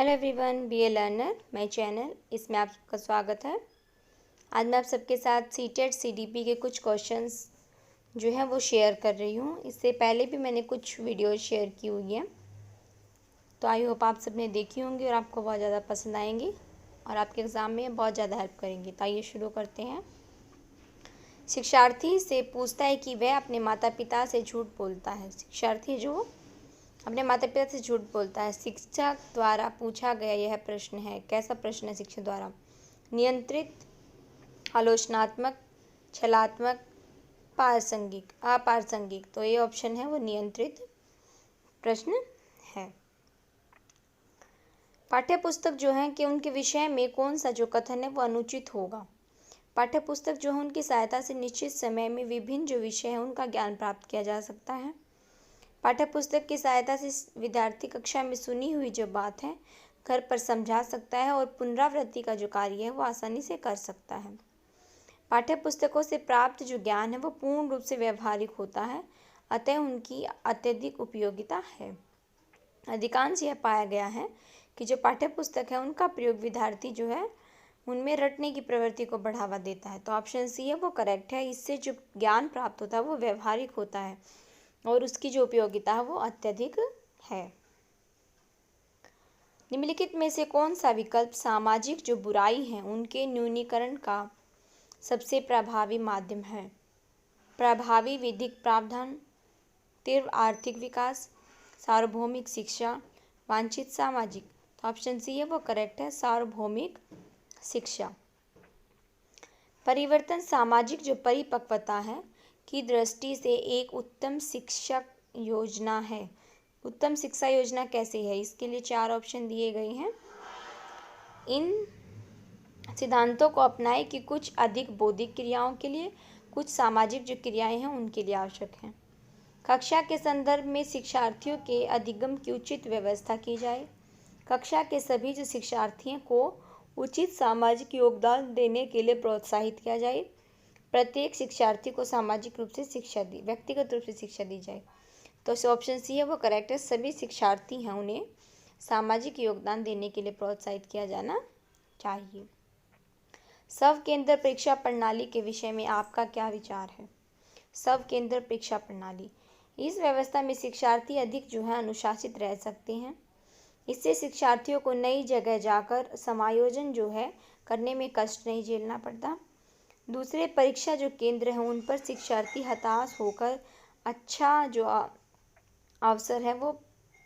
Hello everyone, be a learner my channel, इसमें आप सबका स्वागत है। आज मैं आप सबके साथ सीटेट सीडीपी के कुछ क्वेश्चंस जो हैं वो शेयर कर रही हूँ। इससे पहले भी मैंने कुछ वीडियो शेयर की हुई हैं, तो आई होप आप सबने देखी होंगी और आपको बहुत ज़्यादा पसंद आएंगी और आपके एग्ज़ाम में बहुत ज़्यादा हेल्प करेंगी। तो आइए शुरू करते हैं। शिक्षार्थी से पूछता है कि वह अपने माता पिता से झूठ बोलता है। शिक्षार्थी जो अपने माता पिता से झूठ बोलता है। शिक्षक द्वारा पूछा गया यह प्रश्न है। कैसा प्रश्न है शिक्षक द्वारा? नियंत्रित, आलोचनात्मक, छलात्मक, प्रासंगिक, अप्रासंगिक। तो ये ऑप्शन है वो नियंत्रित प्रश्न है। पाठ्य पुस्तक जो है कि उनके विषय में कौन सा जो कथन है वो अनुचित होगा। पाठ्य पुस्तक जो है उनकी सहायता से निश्चित समय में विभिन्न जो विषय हैं उनका ज्ञान प्राप्त किया जा सकता है। पाठ्य पुस्तक की सहायता से विद्यार्थी कक्षा में सुनी हुई जो बात है घर पर समझा सकता है और पुनरावृत्ति का जो कार्य है वो आसानी से कर सकता है। पाठ्य पुस्तकों से प्राप्त जो ज्ञान है वो पूर्ण रूप से व्यवहारिक होता है, अतः उनकी अत्यधिक उपयोगिता है। अधिकांश यह पाया गया है कि जो पाठ्य पुस्तक है उनका प्रयोग विद्यार्थी जो है उनमें रटने की प्रवृत्ति को बढ़ावा देता है। तो ऑप्शन सी है वो करेक्ट है। इससे जो ज्ञान प्राप्त होता है वो व्यवहारिक होता है और उसकी जो उपयोगिता है वो अत्यधिक है। निम्नलिखित में से कौन सा विकल्प सामाजिक जो बुराई है उनके न्यूनीकरण का सबसे प्रभावी माध्यम है? प्रभावी विधिक प्रावधान, तीव्र आर्थिक विकास, सार्वभौमिक शिक्षा, वांछित सामाजिक। तो ऑप्शन सी है वो करेक्ट है, सार्वभौमिक शिक्षा। परिवर्तन सामाजिक जो परिपक्वता है की दृष्टि से एक उत्तम शिक्षक योजना है। उत्तम शिक्षा योजना कैसे है? इसके लिए 4 ऑप्शन दिए गए हैं। इन सिद्धांतों को अपनाएं कि कुछ अधिक बौद्धिक क्रियाओं के लिए कुछ सामाजिक जो क्रियाएं हैं उनके लिए आवश्यक हैं। कक्षा के संदर्भ में शिक्षार्थियों के अधिगम की उचित व्यवस्था की जाए। कक्षा के सभी जो शिक्षार्थियों को उचित सामाजिक योगदान देने के लिए प्रोत्साहित किया जाए। प्रत्येक शिक्षार्थी को सामाजिक रूप से शिक्षा दी व्यक्तिगत रूप से शिक्षा दी जाए। तो ऑप्शन सी है वो करेक्ट है। सभी शिक्षार्थी हैं उन्हें सामाजिक योगदान देने के लिए प्रोत्साहित किया जाना चाहिए। स्व केंद्र परीक्षा प्रणाली के विषय में आपका क्या विचार है? स्व केंद्र परीक्षा प्रणाली, इस व्यवस्था में शिक्षार्थी अधिक जो है अनुशासित रह सकते हैं। इससे शिक्षार्थियों को नई जगह जाकर समायोजन जो है करने में कष्ट नहीं झेलना पड़ता। दूसरे परीक्षा जो केंद्र हैं उन पर शिक्षार्थी हताश होकर अच्छा जो अवसर है वो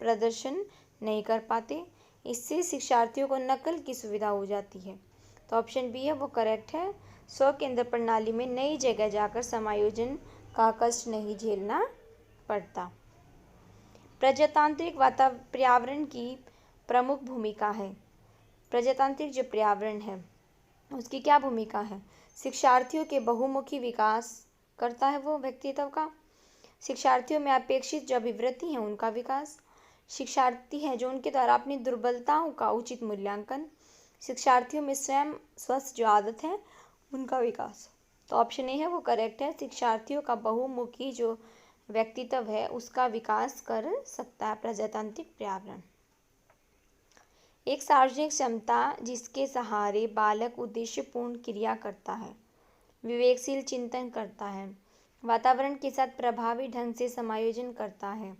प्रदर्शन नहीं कर पाते। इससे शिक्षार्थियों को नकल की सुविधा हो जाती है। तो ऑप्शन बी है वो करेक्ट है। स्व केंद्र प्रणाली में नई जगह जाकर समायोजन का कष्ट नहीं झेलना पड़ता। प्रजातांत्रिक पर्यावरण की प्रमुख भूमिका है। प्रजातांत्रिक जो पर्यावरण है उसकी क्या भूमिका है? शिक्षार्थियों के बहुमुखी विकास करता है वो व्यक्तित्व का। शिक्षार्थियों में अपेक्षित जो अभिवृत्ति है उनका विकास। शिक्षार्थी हैं जो उनके द्वारा अपनी दुर्बलताओं का उचित मूल्यांकन। शिक्षार्थियों में स्वयं स्वस्थ जो आदत है उनका विकास। तो ऑप्शन ए है वो करेक्ट है। शिक्षार्थियों का बहुमुखी जो व्यक्तित्व है उसका विकास कर सकता है प्रजातांत्रिक पर्यावरण। एक सार्वजनिक क्षमता जिसके सहारे बालक उद्देश्यपूर्ण क्रिया करता है, विवेकशील चिंतन करता है, वातावरण के साथ प्रभावी ढंग से समायोजन करता है,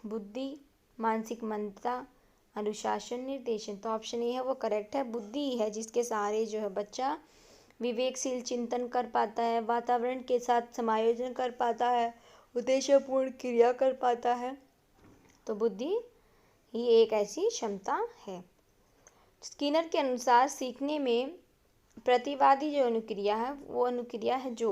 बुद्धि, मानसिक मंदता, अनुशासन, निर्देशन। तो ऑप्शन ए है वो करेक्ट है। बुद्धि है जिसके सहारे जो है बच्चा विवेकशील चिंतन कर पाता है, वातावरण के साथ समायोजन कर पाता है, उद्देश्यपूर्ण क्रिया कर पाता है। तो बुद्धि ही एक ऐसी क्षमता है। स्किनर के अनुसार सीखने में प्रतिवादी जो अनुक्रिया है वो अनुक्रिया है जो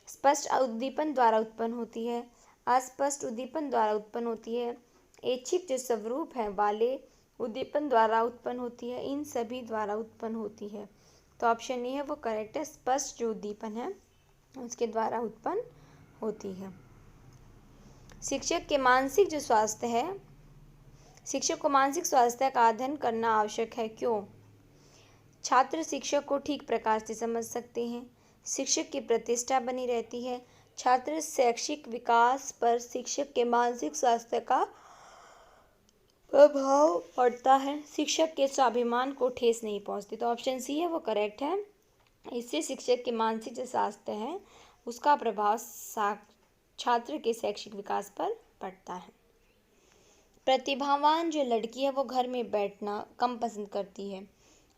स्पष्ट उद्दीपन द्वारा उत्पन्न होती है, अस्पष्ट उद्दीपन द्वारा उत्पन्न होती है, ऐच्छिक जो स्वरूप है वाले उद्दीपन द्वारा उत्पन्न होती है, इन सभी द्वारा उत्पन्न होती है। तो ऑप्शन ए है वो करेक्ट है। स्पष्ट जो उद्दीपन है उसके द्वारा उत्पन्न होती है। शिक्षक के मानसिक जो स्वास्थ्य है, शिक्षक को मानसिक स्वास्थ्य का अध्ययन करना आवश्यक है। क्यों? छात्र शिक्षक को ठीक प्रकार से समझ सकते हैं, शिक्षक की प्रतिष्ठा बनी रहती है। छात्र शैक्षिक विकास पर शिक्षक के मानसिक स्वास्थ्य का प्रभाव पड़ता है, शिक्षक के स्वाभिमान को ठेस नहीं पहुंचती। तो ऑप्शन सी है वो करेक्ट है। इससे शिक्षक के मानसिक जो स्वास्थ्य है उसका प्रभाव छात्र के शैक्षिक विकास पर पड़ता है। प्रतिभावान जो लड़की है वो घर में बैठना कम पसंद करती है,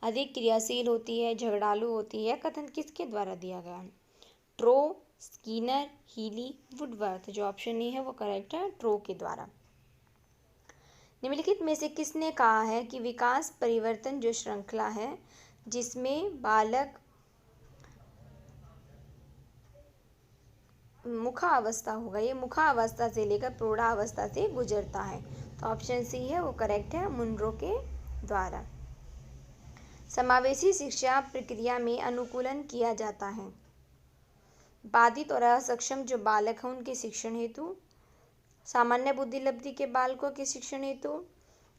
अधिक क्रियाशील होती है, झगड़ालू होती है। कथन किसके द्वारा दिया गया है? ट्रो, स्कीनर, हीली, वुडवर्थ। जो ऑप्शन ए है वो करेक्ट है, ट्रो के द्वारा। निम्नलिखित में से किसने कहा है कि विकास परिवर्तन जो श्रृंखला है जिसमें बालक मुखावस्था होगा, ये मुखावस्था से लेकर प्रौढ़ावस्था से गुजरता है। तो ऑप्शन सी है वो करेक्ट है, मुनरो के द्वारा। समावेशी शिक्षा प्रक्रिया में अनुकूलन किया जाता है बाधित और असक्षम जो बालक हैं उनके शिक्षण हेतु, सामान्य बुद्धिलब्धि के बालकों के शिक्षण हेतु,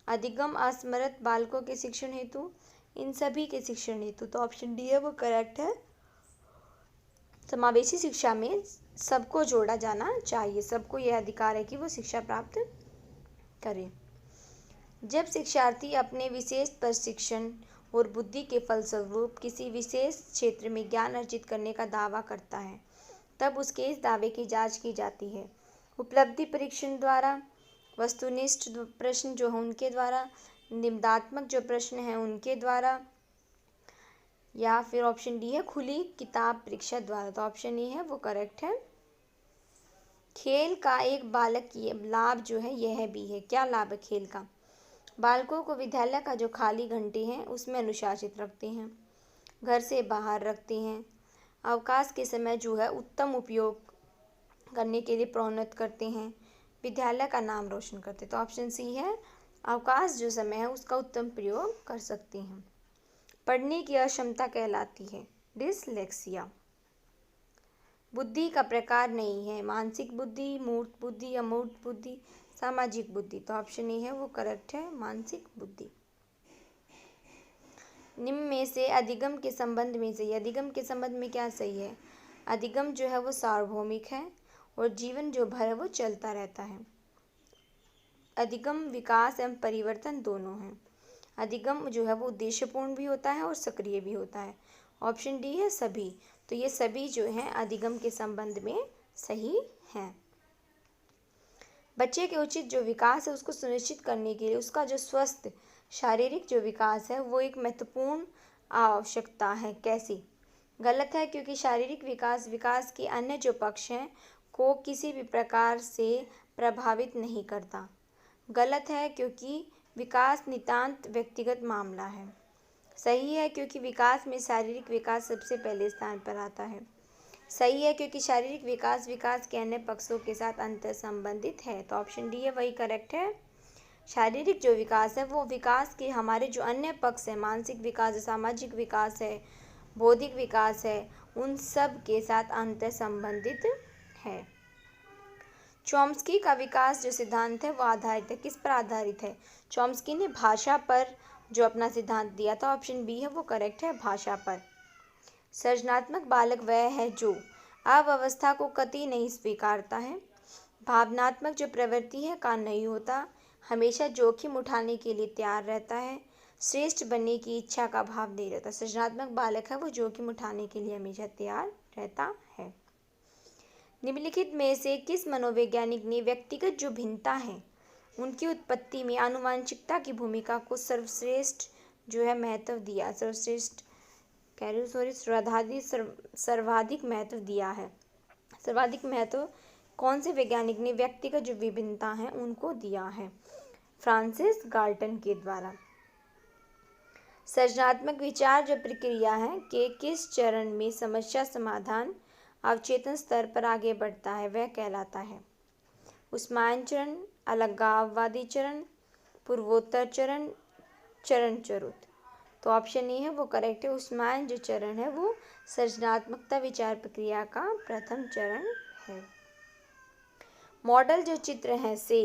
अधिगम असमर्थ बालकों के शिक्षण हेतु, इन सभी के शिक्षण हेतु। तो ऑप्शन डी है वो करेक्ट है। समावेशी शिक्षा में सबको जोड़ा जाना चाहिए, सबको यह अधिकार है कि वो शिक्षा प्राप्त करें। जब शिक्षार्थी अपने विशेष प्रशिक्षण और बुद्धि के फलस्वरूप किसी विशेष क्षेत्र में ज्ञान अर्जित करने का दावा करता है तब उसके इस दावे की जांच की जाती है उपलब्धि परीक्षण द्वारा, वस्तुनिष्ठ प्रश्न जो है उनके द्वारा, निबंधात्मक जो प्रश्न हैं उनके द्वारा, या फिर ऑप्शन डी है खुली किताब परीक्षा द्वारा। तो ऑप्शन ए है वो करेक्ट है। खेल का एक बालक की लाभ जो है यह भी है। क्या लाभ है खेल का? बालकों को विद्यालय का जो खाली घंटे हैं उसमें अनुशासित रखते हैं, घर से बाहर रखते हैं, अवकाश के समय जो है उत्तम उपयोग करने के लिए प्रोन्नत करते हैं, विद्यालय का नाम रोशन करते हैं। तो ऑप्शन सी है, अवकाश जो समय है उसका उत्तम प्रयोग कर सकते हैं। पढ़ने की अक्षमता कहलाती है डिसलेक्सिया। बुद्धि का प्रकार नहीं है, मानसिक बुद्धि, मूर्त बुद्धि, अमूर्त बुद्धि, सामाजिक बुद्धि। तो ऑप्शन ए है वो करेक्ट है, मानसिक बुद्धि। निम्न में से अधिगम के संबंध में सही, अधिगम के संबंध में क्या सही है? अधिगम जो है वो सार्वभौमिक है और जीवन जो भर है वो चलता रहता है। अधिगम विकास एवं परिवर्तन दोनों हैं। अधिगम जो है वो उद्देश्यपूर्ण भी होता है और सक्रिय भी होता है। ऑप्शन डी है सभी। तो ये सभी जो हैं अधिगम के संबंध में सही हैं। बच्चे के उचित जो विकास है उसको सुनिश्चित करने के लिए उसका जो स्वस्थ शारीरिक जो विकास है वो एक महत्वपूर्ण आवश्यकता है। कैसी? गलत है, क्योंकि शारीरिक विकास के अन्य जो पक्ष हैं को किसी भी प्रकार से प्रभावित नहीं करता। गलत है, क्योंकि विकास नितांत व्यक्तिगत मामला है। सही है, क्योंकि विकास में शारीरिक विकास सबसे पहले स्थान पर आता है। सही है, क्योंकि शारीरिक विकास के अन्य पक्षों के साथ अंतर संबंधित है। तो ऑप्शन डी है वही करेक्ट है। शारीरिक जो विकास है वो विकास के हमारे जो अन्य पक्ष है, मानसिक विकास है, सामाजिक विकास है, बौद्धिक विकास है, उन सब के साथ अंतर संबंधित है। चॉम्स्की का विकास जो सिद्धांत है वो आधारित है, किस पर आधारित है? चॉम्स्की ने भाषा पर जो अपना सिद्धांत दिया था। ऑप्शन बी है वो करेक्ट है, भाषा पर। सृजनात्मक बालक वह है जो अव्यवस्था को कतई नहीं स्वीकारता है, भावनात्मक जो प्रवृत्ति है का नहीं होता, हमेशा जोखिम उठाने के लिए तैयार रहता है, श्रेष्ठ बनने की इच्छा का भाव नहीं रहता। सृजनात्मक बालक है वो जोखिम उठाने के लिए हमेशा तैयार रहता है। निम्नलिखित में से किस मनोवैज्ञानिक ने व्यक्तिगत जो भिन्नता है उनकी उत्पत्ति में आनुवंशिकता की भूमिका को सर्वश्रेष्ठ जो है महत्व दिया? सर्वाधिक महत्व दिया है। सर्वाधिक महत्व कौन से वैज्ञानिक ने व्यक्तिगत जो विभिन्नता है उनको दिया है? फ्रांसिस गाल्टन के द्वारा। सृजनात्मक विचार जो प्रक्रिया है के किस चरण में समस्या समाधान अवचेतन स्तर पर आगे बढ़ता है वह कहलाता है? उस्मायन चरण, अलगाववादी चरण, पूर्वोत्तर चरण, चरण चरुत। तो ऑप्शन ए है वो करेक्ट है। उस्मायन जो चरण है वो सृजनात्मकता विचार प्रक्रिया का प्रथम चरण है। मॉडल जो चित्र हैं से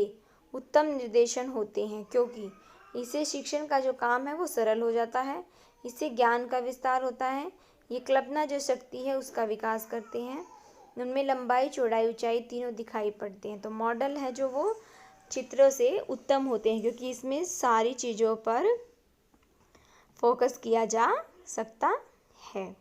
उत्तम निर्देशन होते हैं क्योंकि इससे शिक्षण का जो काम है वो सरल हो जाता है, इससे ज्ञान का विस्तार होता है, ये कल्पना जो शक्ति है उसका विकास करते हैं, उनमें लंबाई चौड़ाई ऊंचाई तीनों दिखाई पड़ते हैं। तो मॉडल है जो वो चित्रों से उत्तम होते हैं, क्योंकि इसमें सारी चीज़ों पर फोकस किया जा सकता है।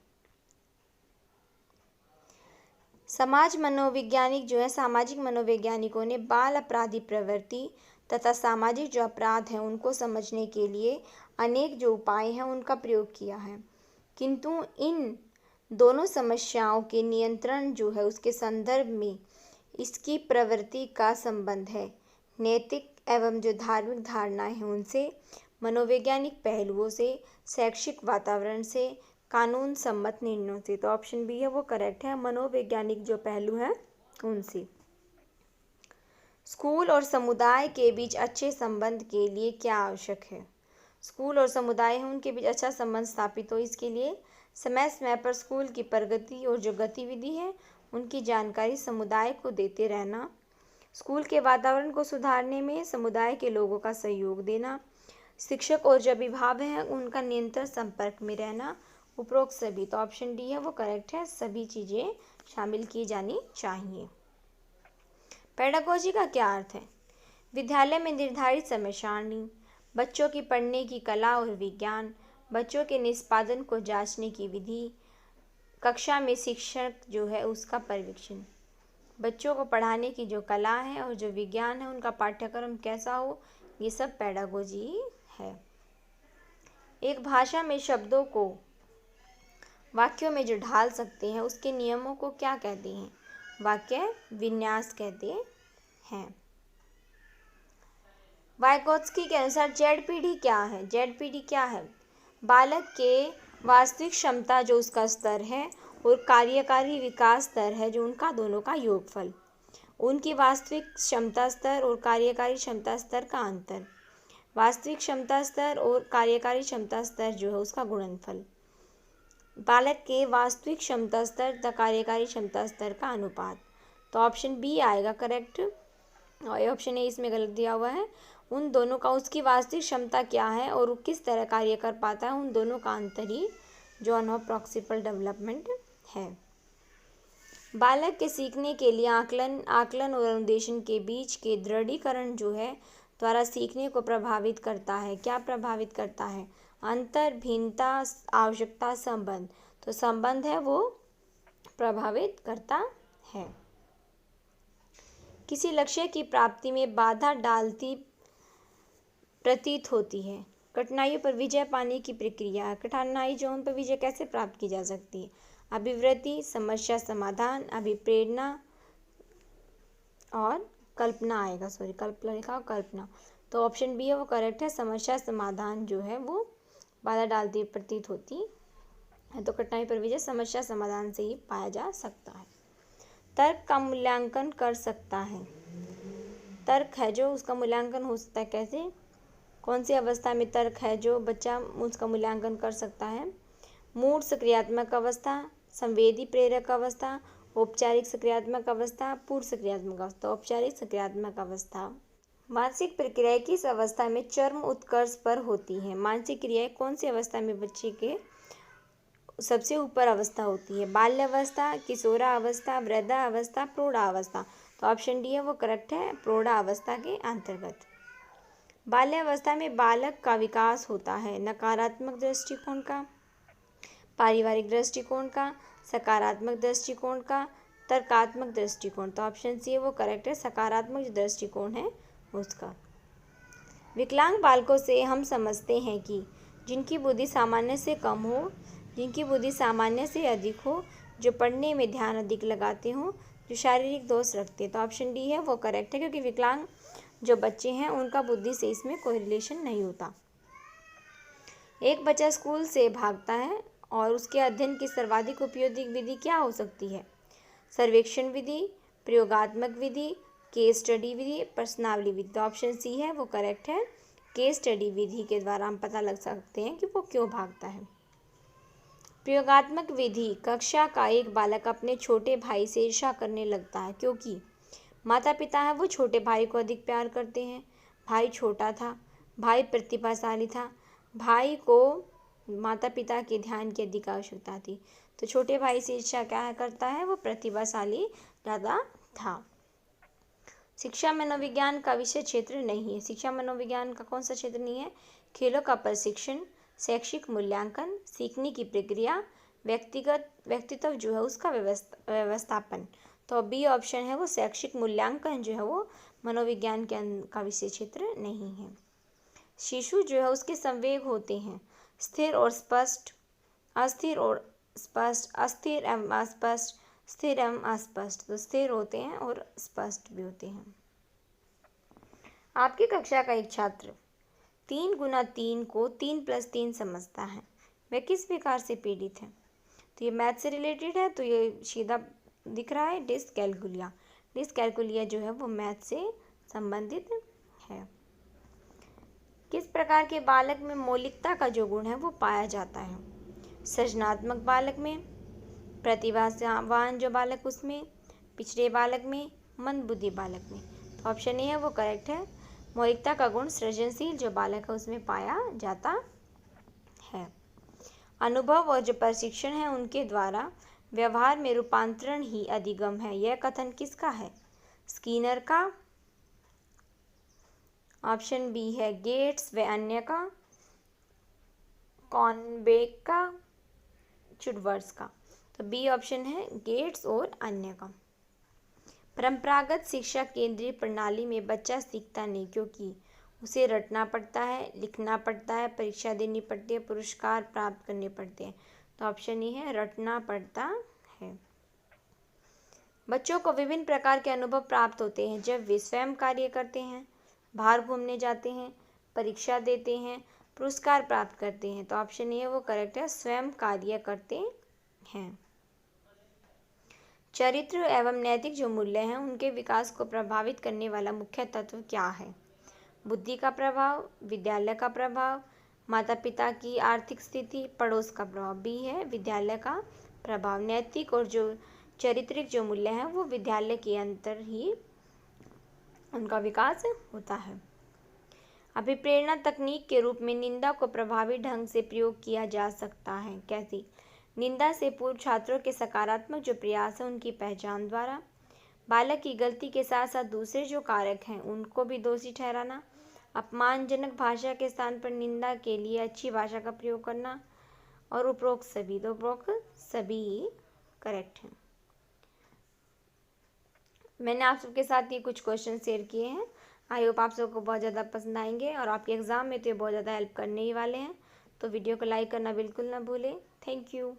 समाज मनोवैज्ञानिक जो है, सामाजिक मनोवैज्ञानिकों ने बाल अपराधी प्रवृत्ति तथा सामाजिक जो अपराध हैं उनको समझने के लिए अनेक जो उपाय हैं उनका प्रयोग किया है, किंतु इन दोनों समस्याओं के नियंत्रण जो है उसके संदर्भ में इसकी प्रवृत्ति का संबंध है नैतिक एवं जो धार्मिक धारणाएं हैं उनसे, मनोवैज्ञानिक पहलुओं से, शैक्षिक वातावरण से, कानून सम्मत निर्णयों से। तो ऑप्शन बी है वो करेक्ट है, मनोवैज्ञानिक जो पहलू हैं उनसे। स्कूल और समुदाय के बीच अच्छे संबंध के लिए क्या आवश्यक है? स्कूल और समुदाय हैं उनके बीच अच्छा संबंध स्थापित हो, इसके लिए समय समय पर स्कूल की प्रगति और जो गतिविधि है उनकी जानकारी समुदाय को देते रहना, स्कूल के वातावरण को सुधारने में समुदाय के लोगों का सहयोग देना, शिक्षक और जो अभिभावक हैं उनका निरंतर संपर्क में रहना, उपरोक्त सभी। तो ऑप्शन डी है वो करेक्ट है, सभी चीज़ें शामिल की जानी चाहिए। पेडागोजी का क्या अर्थ है? विद्यालय में निर्धारित समय सारणी, बच्चों की पढ़ने की कला और विज्ञान, बच्चों के निष्पादन को जांचने की विधि, कक्षा में शिक्षक जो है उसका पर्यवेक्षण। बच्चों को पढ़ाने की जो कला है और जो विज्ञान है उनका पाठ्यक्रम कैसा हो, ये सब पेडागोजी है। एक भाषा में शब्दों को वाक्यों में जो ढाल सकते हैं उसके नियमों को क्या कहते हैं? वाक्य विन्यास कहते हैं। वाइगोत्स्की के अनुसार जेड क्या है? जेड क्या है? बालक के वास्तविक क्षमता जो उसका स्तर है और कार्यकारी विकास स्तर है जो उनका दोनों का योगफल, उनकी वास्तविक क्षमता स्तर और कार्यकारी क्षमता स्तर का अंतर, वास्तविक क्षमता स्तर और कार्यकारी क्षमता स्तर जो है उसका गुणनफल, बालक के वास्तविक क्षमता स्तर तथा कार्यकारी क्षमता स्तर का अनुपात। तो ऑप्शन बी आएगा करेक्ट, और ऑप्शन ए इसमें गलत दिया हुआ है। उन दोनों का, उसकी वास्तविक क्षमता क्या है और वो किस तरह कार्य कर पाता है, उन दोनों का अंतर ही जॉन हॉप प्रॉक्सिमल डेवलपमेंट है। बालक के सीखने के लिए आकलन और अनुदेशन के बीच के दृढ़ीकरण जो है द्वारा सीखने को प्रभावित करता है। क्या प्रभावित करता है? अंतर, भिन्नता, आवश्यकता, संबंध। तो संबंध है वो प्रभावित करता है। किसी लक्ष्य की प्राप्ति में बाधा डालती प्रतीत होती है। कठिनाइयों पर विजय पाने की प्रक्रिया। कठिनाई जो उन पर विजय कैसे प्राप्त की जा सकती है? अभिवृत्ति, समस्या समाधान, अभिप्रेरणा और कल्पना आएगा, कल्पना लिखा, कल्पना। तो ऑप्शन बी है वो करेक्ट है, समस्या समाधान जो है वो बाधा डालती प्रतीत होती है। तो कठिनाई पर विजय समस्या समाधान से ही पाया जा सकता है। तर्क का मूल्यांकन कर सकता है। तर्क है जो उसका मूल्यांकन हो सकता है कैसे? कौन सी अवस्था में तर्क है जो बच्चा उसका मूल्यांकन कर सकता है? मूढ़ सक्रियात्मक अवस्था, संवेदी प्रेरक अवस्था, औपचारिक सक्रियात्मक अवस्था, पूर्व सक्रियात्मक अवस्था। औपचारिक सक्रियात्मक अवस्था। मानसिक प्रक्रियाएं किस अवस्था में चरम उत्कर्ष पर होती हैं? मानसिक क्रियाएं कौन सी अवस्था में बच्चे के सबसे ऊपर अवस्था होती है? बाल्यावस्था, किशोरावस्था, वृद्धावस्था, प्रौढ़ावस्था। तो ऑप्शन डी है वो करेक्ट है, प्रौढ़ावस्था के अंतर्गत। बाल्यावस्था में बालक का विकास होता है नकारात्मक दृष्टिकोण का, पारिवारिक दृष्टिकोण का, सकारात्मक दृष्टिकोण का, तर्कात्मक दृष्टिकोण। तो ऑप्शन सी है वो करेक्ट है, सकारात्मक जो दृष्टिकोण है उसका। विकलांग बालकों से हम समझते हैं कि जिनकी बुद्धि सामान्य से कम हो, जिनकी बुद्धि सामान्य से अधिक हो, जो पढ़ने में ध्यान अधिक लगाते हों, जो शारीरिक दोष रखते हैं। तो ऑप्शन डी है वो करेक्ट है, क्योंकि विकलांग जो बच्चे हैं उनका बुद्धि से इसमें कोई रिलेशन नहीं होता। एक बच्चा स्कूल से भागता है और उसके अध्ययन की सर्वाधिक उपयोगी विधि क्या हो सकती है? सर्वेक्षण विधि, प्रयोगात्मक विधि, केस स्टडी विधि, प्रश्नावली विधि। तो ऑप्शन सी है वो करेक्ट है, केस स्टडी विधि के द्वारा हम पता लग सकते हैं कि वो क्यों भागता है। प्रयोगात्मक विधि, कक्षा का एक बालक अपने छोटे भाई से ईर्ष्या करने लगता है क्योंकि माता पिता है वो छोटे भाई को अधिक प्यार करते हैं। भाई छोटा था, भाई प्रतिभाशाली था, भाई को माता पिता के ध्यान की अधिक आवश्यकता थी। तो छोटे भाई से ईर्ष्या क्या करता है? वो प्रतिभाशाली ज़्यादा था। शिक्षा मनोविज्ञान का विषय क्षेत्र नहीं है। शिक्षा मनोविज्ञान का कौन सा क्षेत्र नहीं है? खेलों का प्रशिक्षण, शैक्षिक मूल्यांकन, सीखने की प्रक्रिया, व्यक्तित्व जो है उसका व्यवस्थापन। तो बी ऑप्शन है वो शैक्षिक मूल्यांकन जो है वो मनोविज्ञान का विषय क्षेत्र नहीं है। शिशु जो है उसके संवेग होते हैं स्थिर और स्पष्ट, अस्थिर और स्पष्ट, अस्थिर एवं अस्पष्ट, स्थिर एवं अस्पष्ट। तो स्थिर होते हैं और स्पष्ट भी होते हैं। आपकी कक्षा का एक छात्र 3 × 3 को 3+3 समझता है, वह किस विकार से पीड़ित है? तो ये मैथ से रिलेटेड है, तो ये सीधा दिख रहा है डिस्कैल्कुलिया। डिस्कैल्कुलिया जो है वो मैथ से संबंधित है। किस प्रकार के बालक में मौलिकता का जो गुण है वो पाया जाता है? सृजनात्मक बालक में, प्रतिभावान जो बालक उसमें, पिछड़े बालक में, मंदबुद्धि बालक में। तो ऑप्शन ए है वो करेक्ट है। मौलिकता का गुण सृजनशील जो बालक है उसमें पाया जाता है। अनुभव और जो प्रशिक्षण है उनके द्वारा व्यवहार में रूपांतरण ही अधिगम है, यह कथन किसका है? स्किनर का। ऑप्शन बी है गेट्स व अन्य का, कॉनबेक का, चुडवर्स का। तो बी ऑप्शन है गेट्स और अन्य का। परंपरागत शिक्षा केंद्रीय प्रणाली में बच्चा सीखता नहीं, क्योंकि उसे रटना पड़ता है, लिखना पड़ता है, परीक्षा देनी पड़ती है, पुरस्कार प्राप्त करने पड़ते हैं। तो ऑप्शन ए है रटना पड़ता है। बच्चों को विभिन्न प्रकार के अनुभव प्राप्त होते हैं जब वे स्वयं कार्य करते हैं, बाहर घूमने जाते हैं, परीक्षा देते हैं, पुरस्कार प्राप्त करते हैं। तो ऑप्शन ए है वो करेक्ट है, स्वयं कार्य करते हैं। चरित्र एवं नैतिक जो मूल्य हैं उनके विकास को प्रभावित करने वाला मुख्य तत्व क्या है? बुद्धि का प्रभाव, विद्यालय का प्रभाव, माता पिता की आर्थिक स्थिति, पड़ोस का प्रभाव। बी है विद्यालय का प्रभाव। नैतिक और जो चारित्रिक जो मूल्य हैं वो विद्यालय के अंतर ही उनका विकास होता है। अभिप्रेरणा तकनीक के रूप में निंदा को प्रभावी ढंग से प्रयोग किया जा सकता है। कैसी? निंदा से पूर्व छात्रों के सकारात्मक जो प्रयास है उनकी पहचान द्वारा, बालक की गलती के साथ साथ दूसरे जो कारक हैं उनको भी दोषी ठहराना, अपमानजनक भाषा के स्थान पर निंदा के लिए अच्छी भाषा का प्रयोग करना, और उपरोक्त सभी। तो उपरोक्त सभी ही करेक्ट हैं। मैंने आप सबके साथ ये कुछ क्वेश्चन शेयर किए हैं। आई होप आप सबको बहुत ज़्यादा पसंद आएंगे और आपके एग्ज़ाम में तो ये बहुत ज़्यादा हेल्प करने ही वाले हैं। तो वीडियो को लाइक करना बिल्कुल ना भूलें। Thank you.